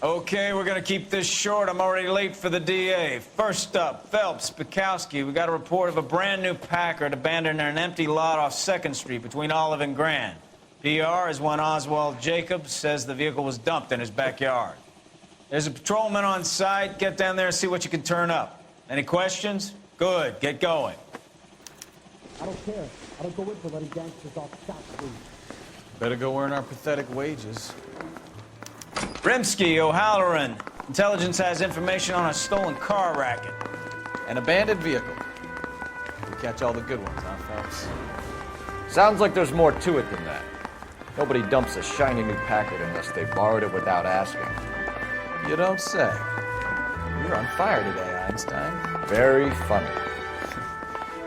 Okay, we're gonna keep this short. I'm already late for the DA. First up, Phelps, Bukowski. We got a report of a brand new Packard abandoned in an empty lot off 2nd Street between Olive and Grand. PR is one Oswald Jacobs says the vehicle was dumped in his backyard. There's a patrolman on site. Get down there and see what you can turn up. Any questions? Good, get going. I don't care. I don't go in for letting gangsters off scot-free. Better go earn our pathetic wages. Rimsky, O'Halloran. Intelligence has information on a stolen car racket. An abandoned vehicle. We catch all the good ones, huh, Phelps? Sounds like there's more to it than that. Nobody dumps a shiny new Packard unless they borrowed it without asking. You don't say. You're on fire today, Einstein. Very funny.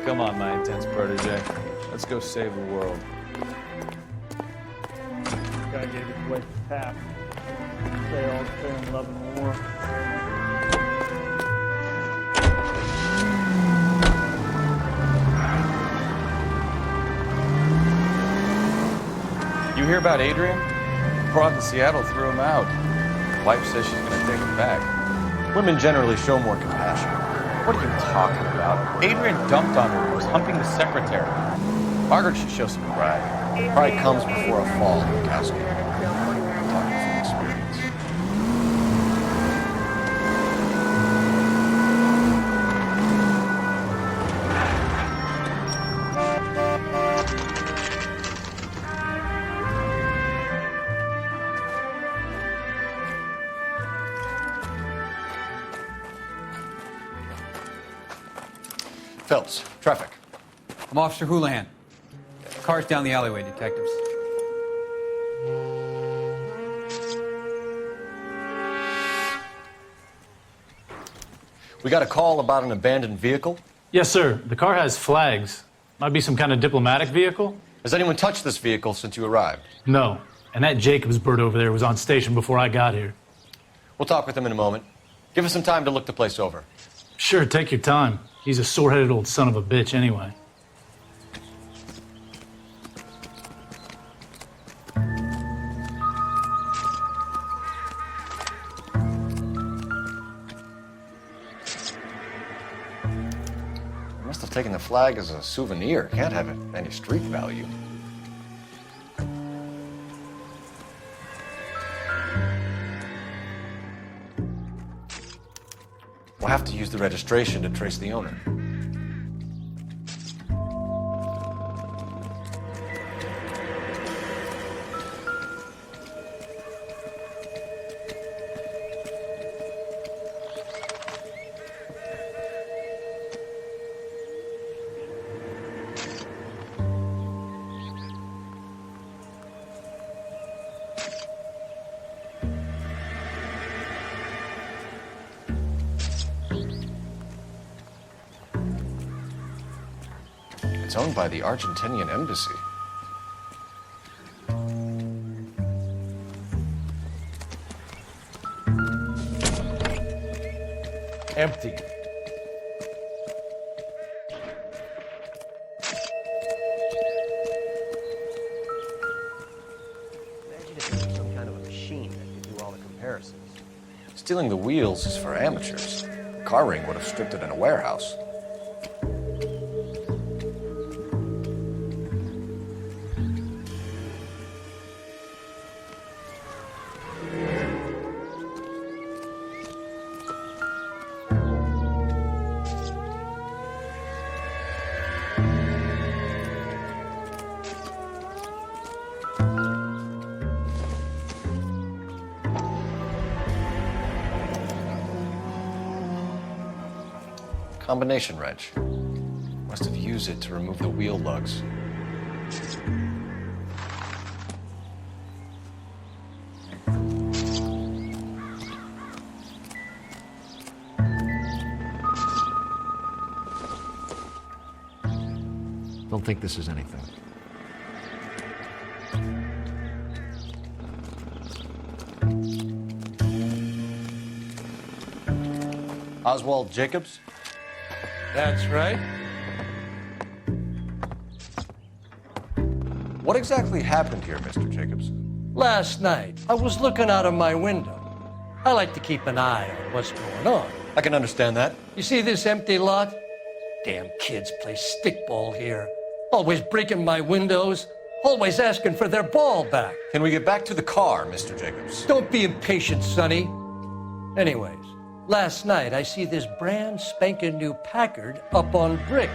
Come on, my intense protege. Let's go save the world. Guy gave his wife a tap. Say all fair in love and war. You hear about Adrian? Broad in Seattle threw him out. Wife says she's gonna take him back. Women generally show more compassion. What are you talking about? Adrian dumped on her and was humping the secretary. Margaret should show some pride. Pride comes before a fall, Bukowski. I'm talking from experience. Phelps, traffic. I'm Officer Houlihan. Car's down the alleyway, detectives. We got a call about an abandoned vehicle. Yes, sir. The car has flags. Might be some kind of diplomatic vehicle? Has anyone touched this vehicle since you arrived? No. And that Jacobs bird over there was on station before I got here. We'll talk with him in a moment. Give us some time to look the place over. Sure, take your time. He's a sore-headed old son of a bitch anyway. Must have taken the flag as a souvenir. Can't have it any street value. We'll have to use the registration to trace the owner. It's owned by the Argentinian embassy. Empty. Imagine if there was some kind of a machine that could do all the comparisons. Stealing the wheels is for amateurs. The car ring would have stripped it in a warehouse. Combination wrench. Must have used it to remove the wheel lugs. Don't think this is anything. Oswald Jacobs? That's right. What exactly happened here, Mr. Jacobs? Last night, I was looking out of my window. I like to keep an eye on what's going on. I can understand that. You see this empty lot? Damn kids play stickball here. Always breaking my windows. Always asking for their ball back. Can we get back to the car, Mr. Jacobs? Don't be impatient, Sonny. Anyways, last night I see this brand spanking new Packard up on bricks.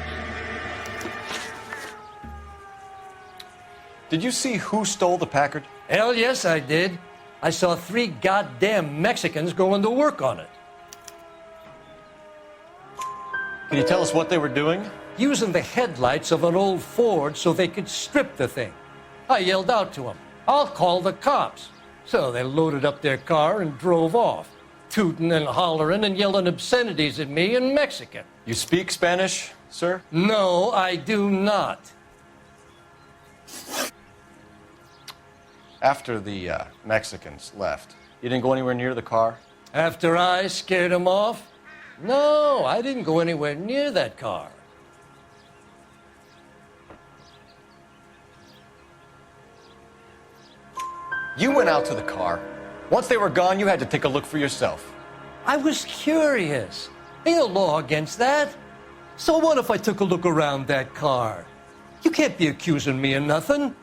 Did you see who stole the Packard? Hell yes, I did. I saw 3 goddamn Mexicans going to work on it. Can you tell us what they were doing? Using the headlights of an old Ford so they could strip the thing. I yelled out to them, "I'll call the cops." So they loaded up their car and drove off, tooting and hollering and yelling obscenities at me in Mexican. You speak Spanish, sir? No, I do not. After the Mexicans left, you didn't go anywhere near the car? After I scared them off? No, I didn't go anywhere near that car. You went out to the car. Once they were gone, you had to take a look for yourself. I was curious. Ain't no law against that. So what if I took a look around that car? You can't be accusing me of nothing.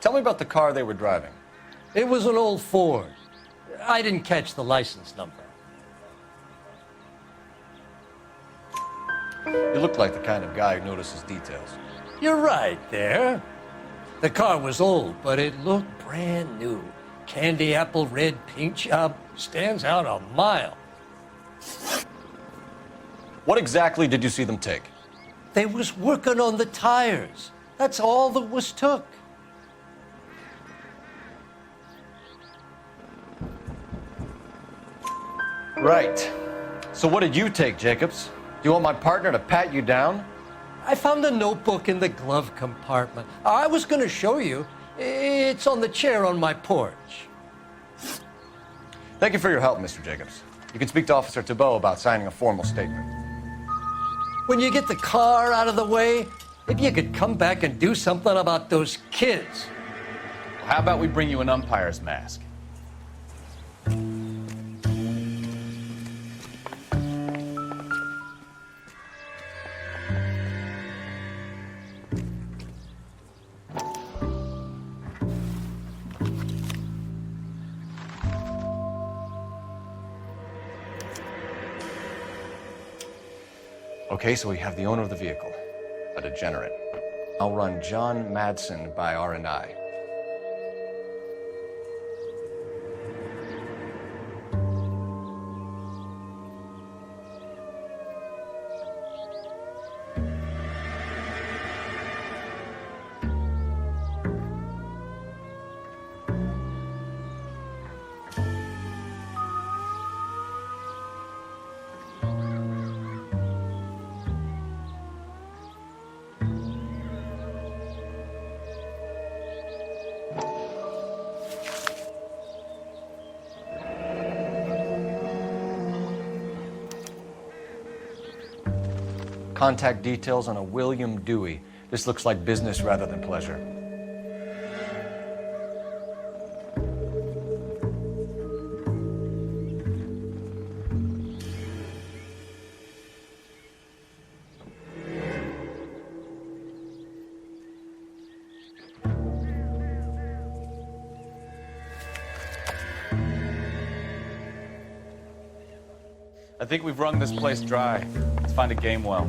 Tell me about the car they were driving. It was an old Ford. I didn't catch the license number. You look like the kind of guy who notices details. You're right there. The car was old, but it looked brand new. Candy apple red paint job stands out a mile. What exactly did you see them take? They was working on the tires. That's all that was took. Right. So what did you take, Jacobs? Do you want my partner to pat you down? I found a notebook in the glove compartment. I was going to show you. It's on the chair on my porch. Thank you for your help, Mr. Jacobs. You can speak to Officer Thibault about signing a formal statement. When you get the car out of the way, maybe you could come back and do something about those kids. Well, how about we bring you an umpire's mask? Okay, so we have the owner of the vehicle, a degenerate. I'll run John Madsen by R&I. Contact details on a William Dewey. This looks like business rather than pleasure. I think we've wrung this place dry. Let's find a game well.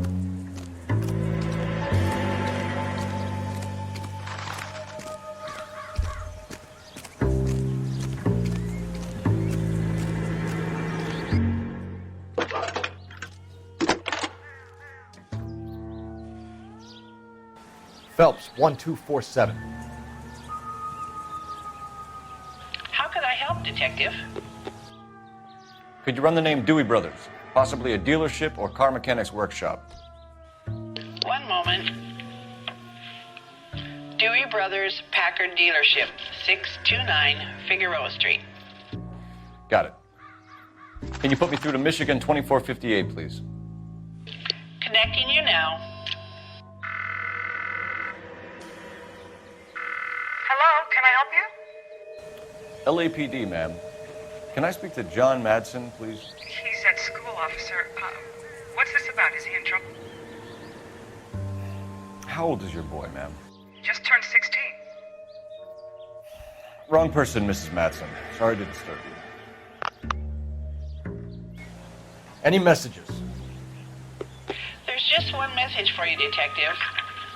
Phelps, 1247. How could I help, Detective? Could you run the name Dewey Brothers? Possibly a dealership or car mechanics workshop. One moment. Dewey Brothers Packard Dealership, 629 Figueroa Street. Got it. Can you put me through to Michigan 2458, please? Connecting you now. Hello, can LAPD, ma'am. Can I speak to John Madsen, please? He's at school, officer. What's this about? Is he in trouble? How old is your boy, ma'am? Just turned 16. Wrong person, Mrs. Madsen. Sorry to disturb you. Any messages? There's just one message for you, Detective.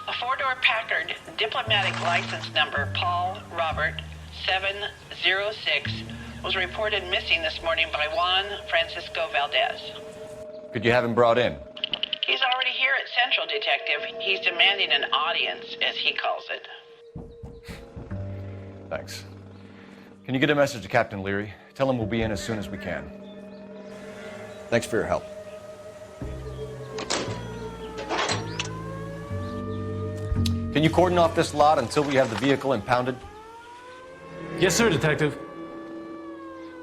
A four-door Packard, diplomatic license number Paul Robert 706, was reported missing this morning by Juan Francisco Valdez. Could you have him brought in? He's already here at Central, Detective. He's demanding an audience, as he calls it. Thanks. Can you get a message to Captain Leary? Tell him we'll be in as soon as we can. Thanks for your help. Can you cordon off this lot until we have the vehicle impounded? Yes, sir, Detective.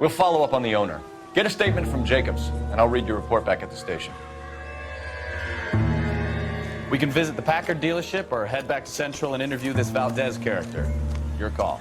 We'll follow up on the owner. Get a statement from Jacobs, and I'll read your report back at the station. We can visit the Packard dealership or head back to Central and interview this Valdez character. Your call.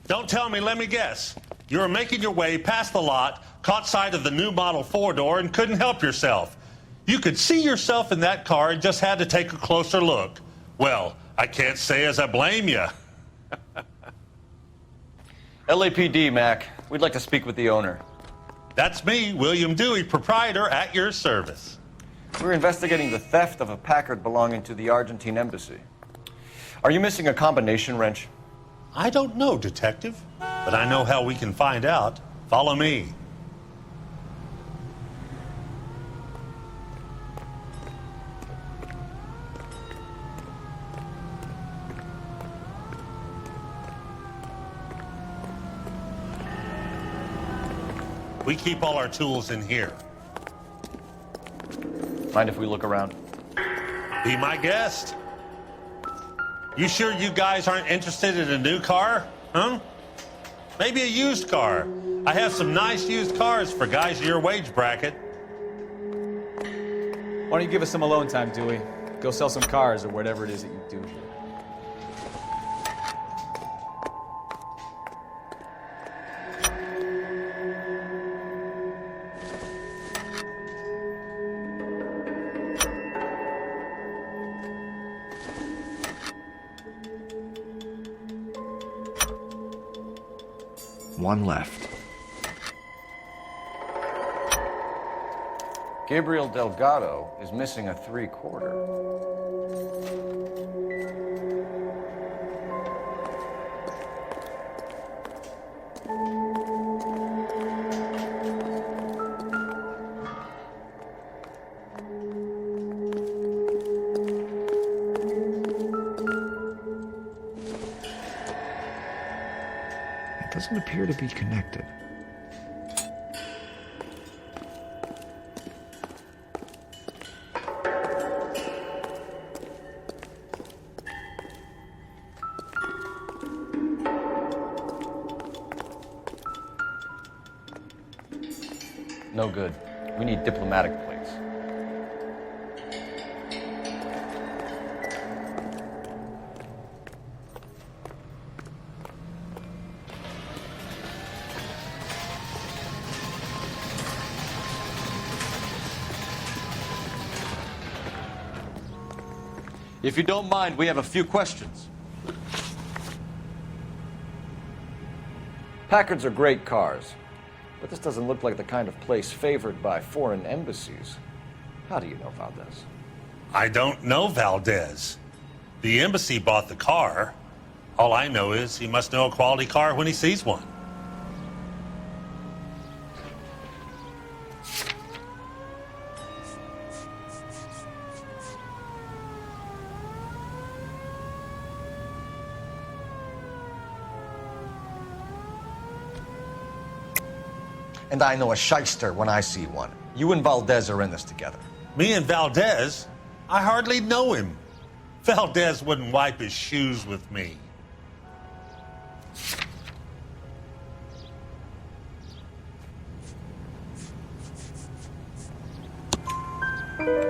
Don't tell me, let me guess. You were making your way past the lot, caught sight of the new model four-door, and couldn't help yourself. You could see yourself in that car and just had to take a closer look. Well, I can't say as I blame you. LAPD, Mac. We'd like to speak with the owner. That's me, William Dewey, proprietor, at your service. We're investigating the theft of a Packard belonging to the Argentine embassy. Are you missing a combination wrench? I don't know, Detective, but I know how we can find out. Follow me. We keep all our tools in here. Mind if we look around? Be my guest. You sure you guys aren't interested in a new car? Huh? Maybe a used car. I have some nice used cars for guys in your wage bracket. Why don't you give us some alone time, Dewey? Go sell some cars or whatever it is that you do here. One left. Gabriel Delgado is missing a 3/4. Doesn't appear to be connected. No good. We need diplomatic plates. If you don't mind, we have a few questions. Packards are great cars, but this doesn't look like the kind of place favored by foreign embassies. How do you know Valdez? I don't know Valdez. The embassy bought the car. All I know is he must know a quality car when he sees one. And I know a shyster when I see one. You and Valdez are in this together. Me and Valdez? I hardly know him. Valdez wouldn't wipe his shoes with me.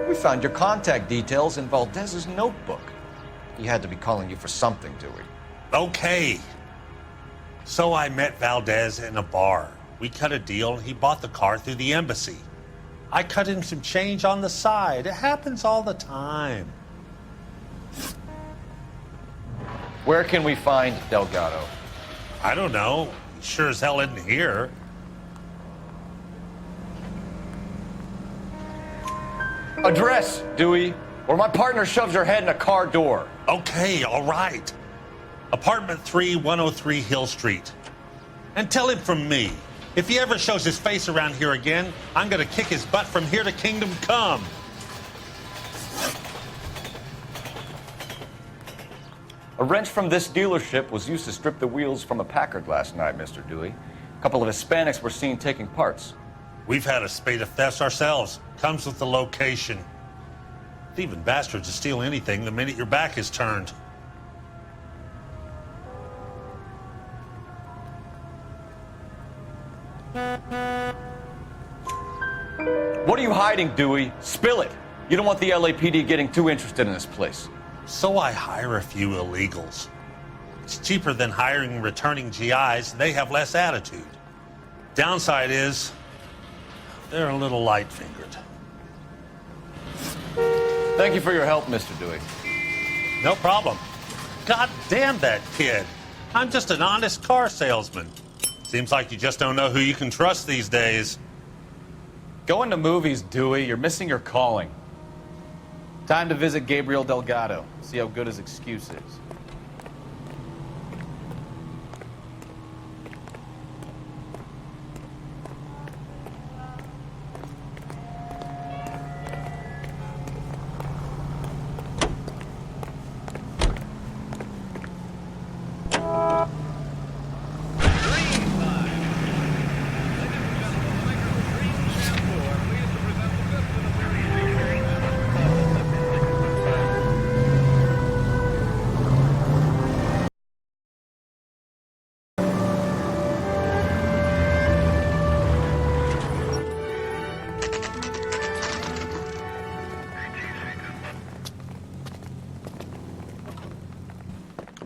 We found your contact details in Valdez's notebook. He had to be calling you for something, Dewey. Okay. So I met Valdez in a bar. We cut a deal and he bought the car through the embassy. I cut him some change on the side. It happens all the time. Where can we find Delgado? I don't know. He sure as hell isn't here. Address, Dewey, or my partner shoves your head in a car door. Okay, all right. Apartment 3, 103 Hill Street. And tell him from me, if he ever shows his face around here again, I'm gonna kick his butt from here to Kingdom Come. A wrench from this dealership was used to strip the wheels from a Packard last night, Mr. Dewey. A couple of Hispanics were seen taking parts. We've had a spate of thefts ourselves. Comes with the location. Thieving bastards will steal anything the minute your back is turned. What are you hiding, Dewey? Spill it. You don't want the LAPD getting too interested in this place. So I hire a few illegals. It's cheaper than hiring returning GIs. They have less attitude. Downside is, they're a little light-fingered. Thank you for your help, Mr. Dewey. No problem. God damn that kid. I'm just an honest car salesman. Seems like you just don't know who you can trust these days. Going to movies, Dewey. You're missing your calling. Time to visit Gabriel Delgado. See how good his excuse is.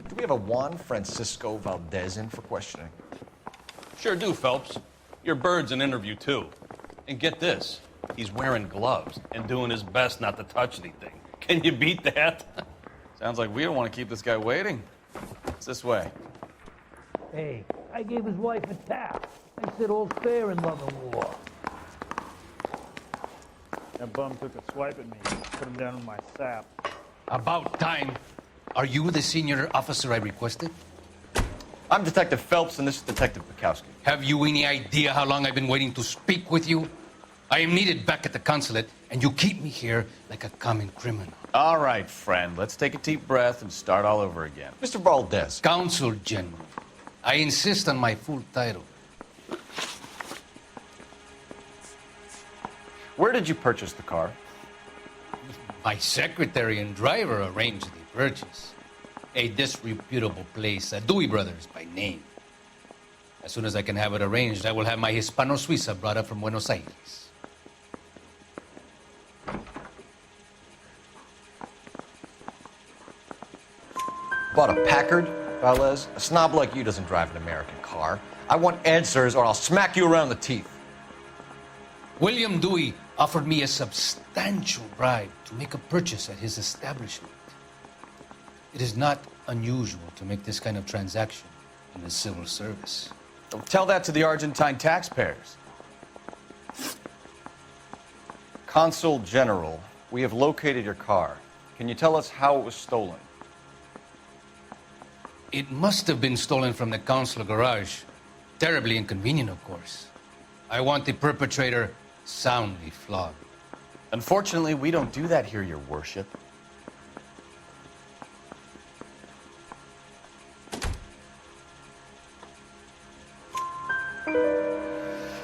Do we have a Juan Francisco Valdez in for questioning? Sure do, Phelps. Your bird's an interview, too. And get this, he's wearing gloves and doing his best not to touch anything. Can you beat that? Sounds like we don't want to keep this guy waiting. It's this way. Hey, I gave his wife a tap. I said all's fair in love and war. That bum took a swipe at me. Put him down in my sap. About time. Are you the senior officer I requested? I'm Detective Phelps, and this is Detective Bukowski. Have you any idea how long I've been waiting to speak with you? I am needed back at the consulate, and you keep me here like a common criminal. All right, friend. Let's take a deep breath and start all over again. Mr. Valdez. Consul General. I insist on my full title. Where did you purchase the car? My secretary and driver arranged the purchase. A disreputable place, Dewey Brothers by name. As soon as I can have it arranged, I will have my Hispano-Suiza brought up from Buenos Aires. Bought a Packard, Valdez? A snob like you doesn't drive an American car. I want answers or I'll smack you around the teeth. William Dewey offered me a substantial bribe to make a purchase at his establishment. It is not unusual to make this kind of transaction in the civil service. Don't tell that to the Argentine taxpayers. Consul General, we have located your car. Can you tell us how it was stolen? It must have been stolen from the consul garage. Terribly inconvenient, of course. I want the perpetrator soundly flogged. Unfortunately, we don't do that here, Your Worship.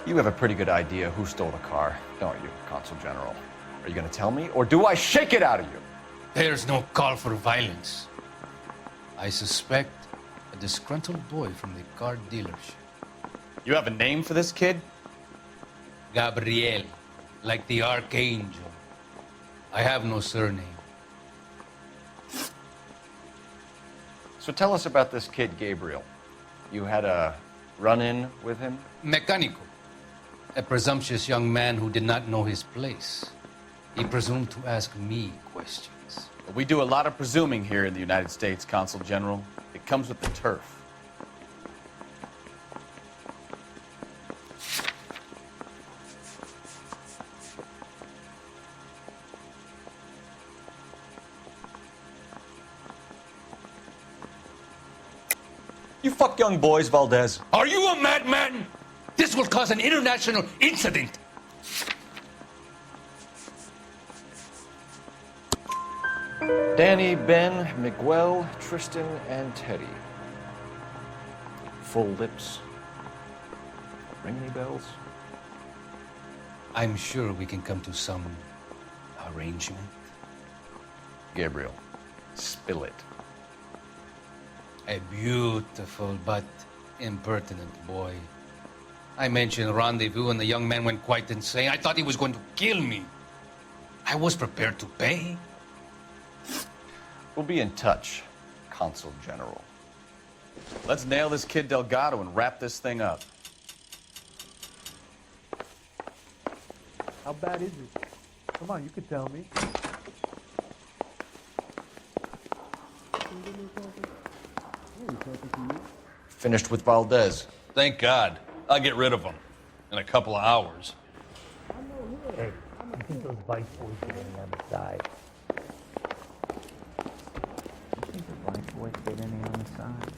You have a pretty good idea who stole the car, don't you, Consul General? Are you going to tell me, or do I shake it out of you? There's no call for violence. I suspect a disgruntled boy from the car dealership. You have a name for this kid? Gabriel, like the archangel. I have no surname. So tell us about this kid, Gabriel. You had a run-in with him? Mecánico. A presumptuous young man who did not know his place. He presumed to ask me questions. We do a lot of presuming here in the United States, Consul General. It comes with the turf. You fuck young boys, Valdez. Are you a madman? This will cause an international incident. Danny, Ben, Miguel, Tristan, and Teddy. Full lips. Ring any bells? I'm sure we can come to some arrangement. Gabriel, spill it. A beautiful but impertinent boy. I mentioned rendezvous and the young man went quite insane. I thought he was going to kill me. I was prepared to pay. We'll be in touch, Consul General. Let's nail this kid Delgado and wrap this thing up. How bad is it? Come on, you could tell me. Finished with Valdez. Thank God. I'll get rid of him in a couple of hours. Hey, you think those vice boys are getting on the side? You think the vice boys get any on the side?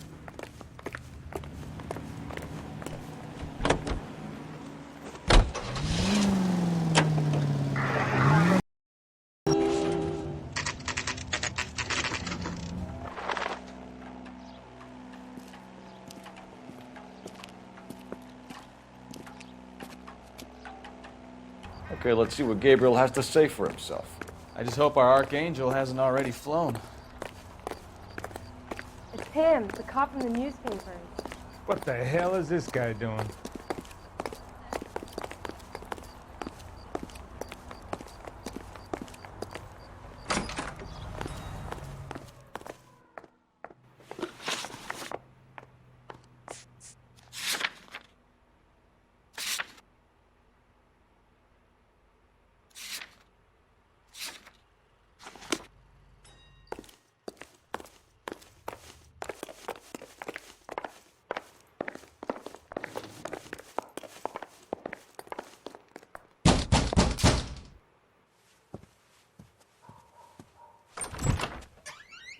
Okay, let's see what Gabriel has to say for himself. I just hope our archangel hasn't already flown. It's him, the cop from the newspaper. What the hell is this guy doing?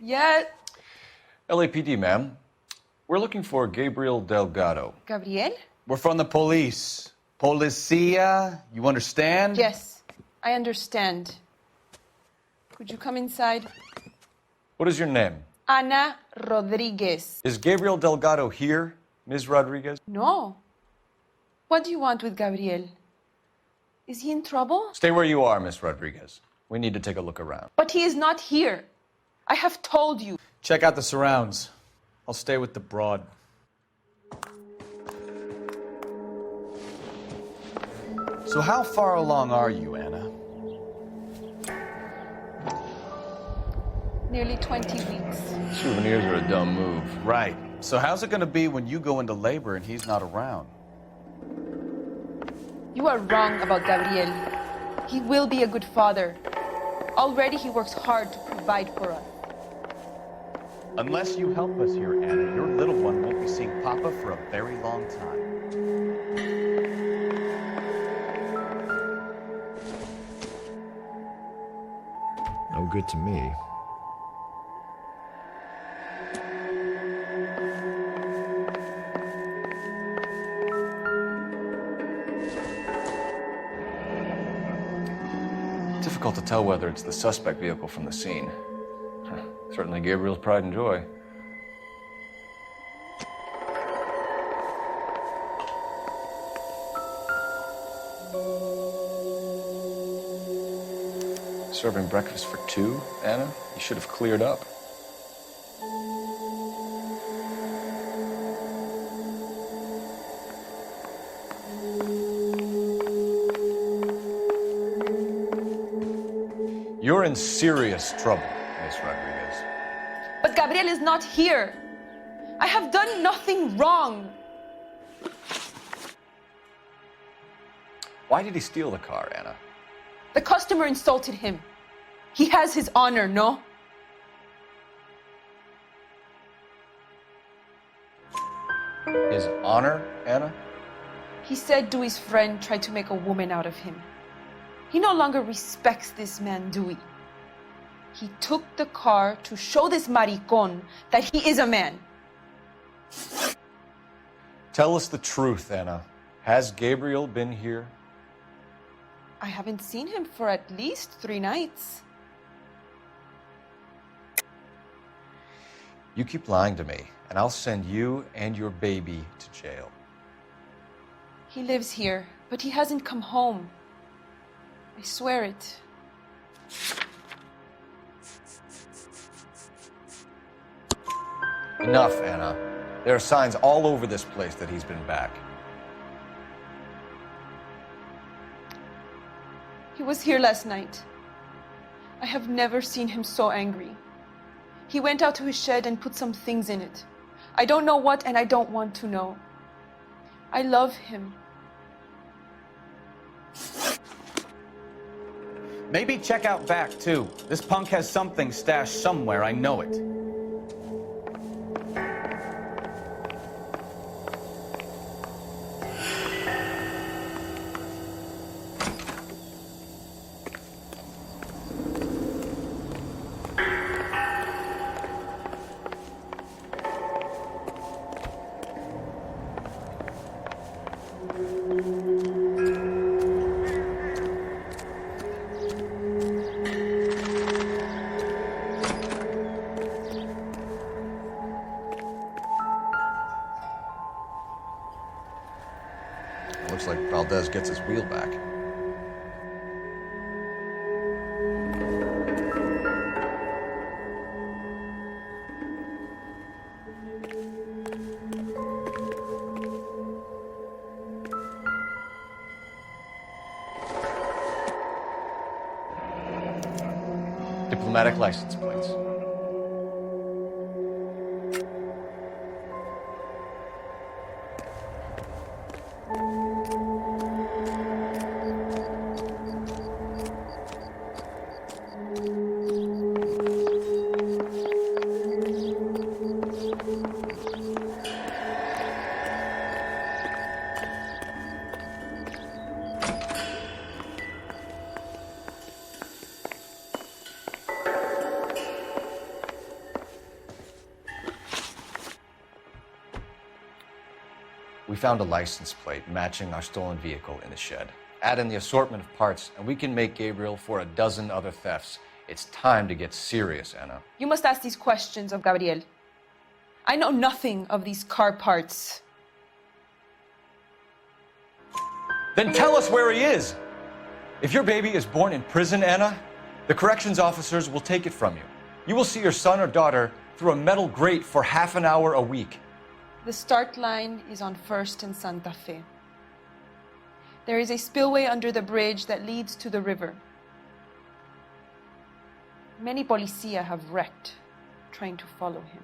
Yeah. LAPD, ma'am. We're looking for Gabriel Delgado. Gabriel? We're from the police. Policia, you understand? Yes, I understand. Could you come inside? What is your name? Ana Rodriguez. Is Gabriel Delgado here, Ms. Rodriguez? No. What do you want with Gabriel? Is he in trouble? Stay where you are, Ms. Rodriguez. We need to take a look around. But he is not here. I have told you. Check out the surrounds. I'll stay with the broad. So how far along are you, Anna? Nearly 20 weeks. Souvenirs are a dumb move. Right. So how's it going to be when you go into labor and he's not around? You are wrong about Gabriel. He will be a good father. Already he works hard to provide for us. Unless you help us here, Anna, your little one won't be seeing Papa for a very long time. No good to me. difficult to tell whether it's the suspect vehicle from the scene. Certainly Gabriel's pride and joy. Serving breakfast for two, Anna? You should have cleared up. You're in serious trouble, Miss Rodriguez. But Gabriel is not here. I have done nothing wrong. Why did he steal the car, Anna? The customer insulted him. He has his honor, no? His honor, Anna? He said Dewey's friend tried to make a woman out of him. He no longer respects this man, Dewey. He took the car to show this maricón that he is a man. Tell us the truth, Anna. Has Gabriel been here? I haven't seen him for at least 3 nights. You keep lying to me, and I'll send you and your baby to jail. He lives here, but he hasn't come home. I swear it. Enough, Anna. There are signs all over this place that he's been back. He was here last night. I have never seen him so angry. He went out to his shed and put some things in it. I don't know what, and I don't want to know. I love him. Maybe check out back, too. This punk has something stashed somewhere, I know it. Looks like Valdez gets his wheel back. Diplomatic license plates. We found a license plate matching our stolen vehicle in the shed. Add in the assortment of parts, and we can make Gabriel for a dozen other thefts. It's time to get serious, Anna. You must ask these questions of Gabriel. I know nothing of these car parts. Then tell us where he is! If your baby is born in prison, Anna, the corrections officers will take it from you. You will see your son or daughter through a metal grate for half an hour a week. The start line is on 1st and Santa Fe. There is a spillway under the bridge that leads to the river. Many policia have wrecked trying to follow him.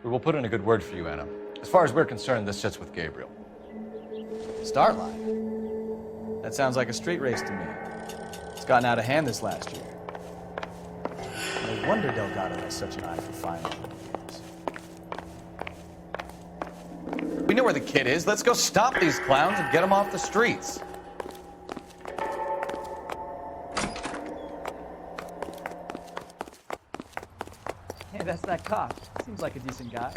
We will put in a good word for you, Anna. As far as we're concerned, this sits with Gabriel. Start line? That sounds like a street race to me. It's gotten out of hand this last year. No wonder Delgado has such an eye for fine games. We know where the kid is. Let's go stop these clowns and get them off the streets. Hey, that's that cop. Seems like a decent guy.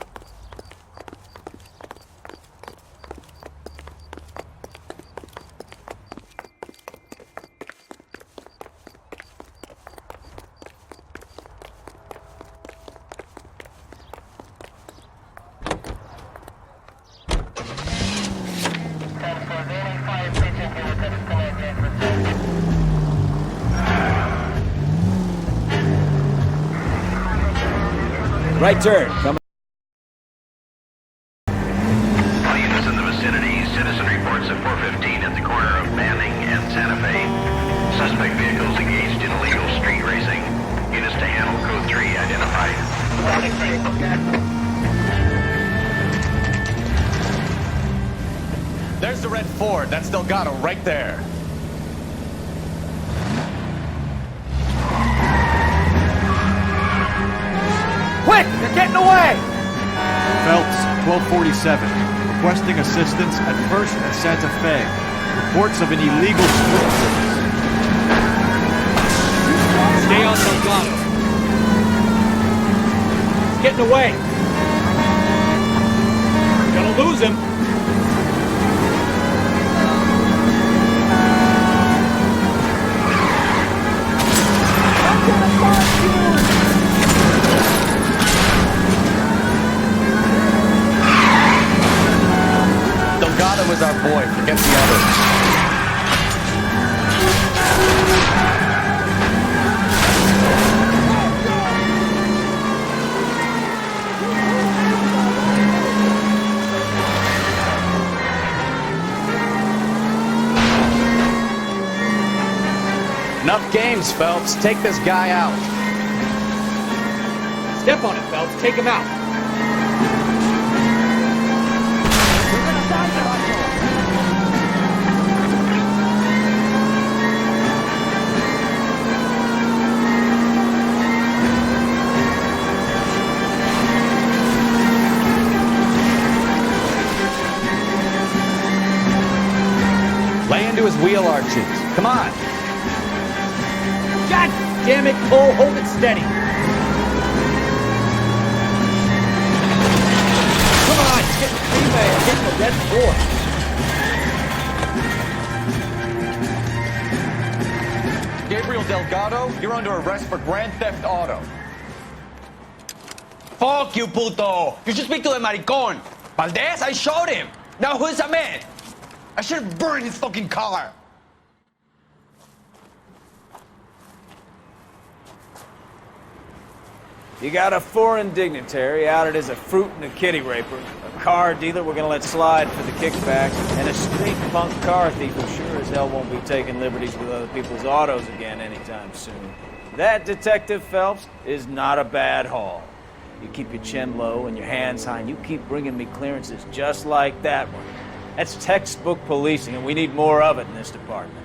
Right turn. Coming. All units in the vicinity, citizen reports at 415 at the corner of Manning and Santa Fe. Suspect vehicles engaged in illegal street racing. Units to handle code 3 identified. There's the red Ford. That's Delgado right there. Quick! They're getting away! Phelps, 1247. Requesting assistance at 1st and Santa Fe. Reports of an illegal street race. Stay on Delgado. He's getting away. Gonna lose him. Delgado is our boy. Forget the others. Enough games, Phelps. Take this guy out. Step on it, Phelps. Take him out. Lay into his wheel arches. Come on. God damn it, Cole. Hold it steady. Come on, get the freeway. I'm getting the red Ford. Gabriel Delgado, you're under arrest for Grand Theft Auto. Fuck you, puto! You should speak to the maricón. Valdez, I showed him. Now who's a man? I should have burned his fucking car. You got a foreign dignitary outed as a fruit and a kitty raper, a car dealer we're gonna let slide for the kickbacks, and a street punk car thief who sure as hell won't be taking liberties with other people's autos again anytime soon. That, Detective Phelps, is not a bad haul. You keep your chin low and your hands high, and you keep bringing me clearances just like that one. That's textbook policing, and we need more of it in this department.